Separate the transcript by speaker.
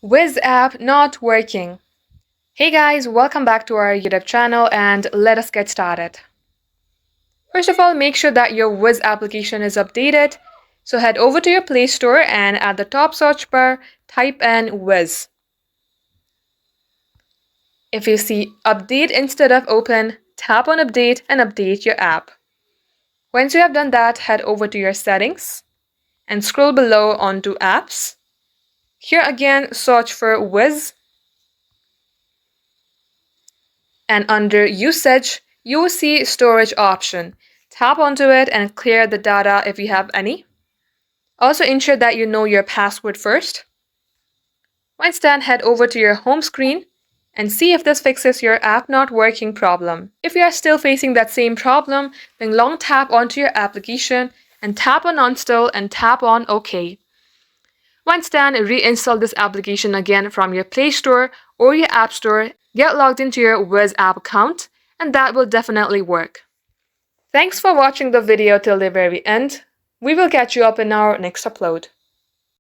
Speaker 1: Wizz app not working. Hey guys, welcome back to our YouTube channel and let us get started. First of all, make sure that your Wizz application is updated. So head over to your Play Store and at the top search bar, type in Wizz. If you see update instead of open, tap on update and update your app. Once you have done that, head over to your settings and scroll below onto apps. Here again, search for Wizz. And under usage, you will see storage option. Tap onto it and clear the data if you have any. Also ensure that you know your password first. Once done, head over to your home screen and see if this fixes your app not working problem. If you are still facing that same problem, then long tap onto your application and tap on uninstall and tap on OK. Once done, reinstall this application again from your Play Store or your App Store. Get logged into your Wizz app account and that will definitely work. Thanks for watching the video till the very end. We will catch you up in our next upload.